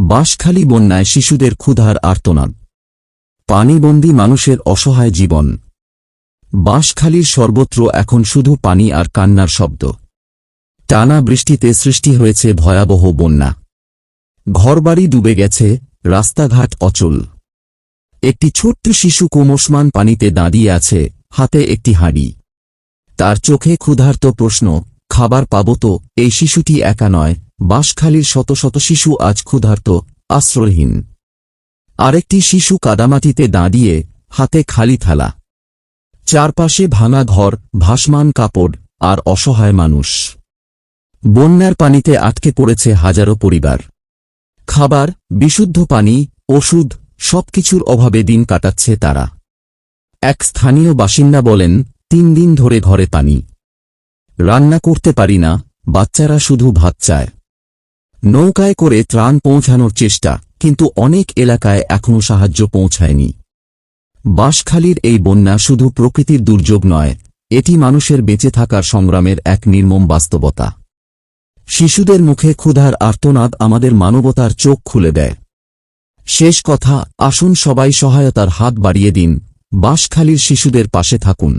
বাঁশখালী বন্যায় শিশুদের ক্ষুধার আর্তনাদ, পানিবন্দী মানুষের অসহায় জীবন। বাঁশখালীর সর্বত্র এখন শুধু পানি আর কান্নার শব্দ। টানা বৃষ্টিতে সৃষ্টি হয়েছে ভয়াবহ বন্যা। ঘরবাড়ি ডুবে গেছে, রাস্তাঘাট অচল। একটি ছোট্ট শিশু ক্রমশমান পানিতে দাঁড়িয়ে আছে, হাতে একটি হাঁড়ি। তার চোখে ক্ষুধার্ত প্রশ্ন, খাবার পাব তো? এই শিশুটি একা নয়, বাঁশখালীর শত শত শিশু আজ ক্ষুধার্ত, আশ্রয়হীন। আরেকটি শিশু কাদামাটিতে দাঁড়িয়ে, হাতে খালি থালা। চারপাশে ভাঙা ঘর, ভাসমান কাপড়, আর অসহায় মানুষ। বন্যার পানিতে আটকে পড়েছে হাজারো পরিবার। খাবার, বিশুদ্ধ পানি, ওষুধ সবকিছুর অভাবে দিন কাটাচ্ছে তারা। এক স্থানীয় বাসিন্দা বলেন, 3 দিন ধরে ঘরে পানি। রান্না করতে পারি না, বাচ্চারা শুধু ভাত চায়। নৌকায় করে ত্রাণ পৌঁছানোর চেষ্টা, কিন্তু অনেক এলাকায় এখনও সাহায্য পৌঁছায়নি। বাঁশখালীর এই বন্যা শুধু প্রকৃতির দুর্যোগ নয়, এটি মানুষের বেঁচে থাকার সংগ্রামের এক নির্মম বাস্তবতা। শিশুদের মুখে ক্ষুধার আর্তনাদ আমাদের মানবতার চোখ খুলে দেয়। শেষ কথা, আসুন সবাই সহায়তার হাত বাড়িয়ে দিন, বাঁশখালীর শিশুদের পাশে থাকুন।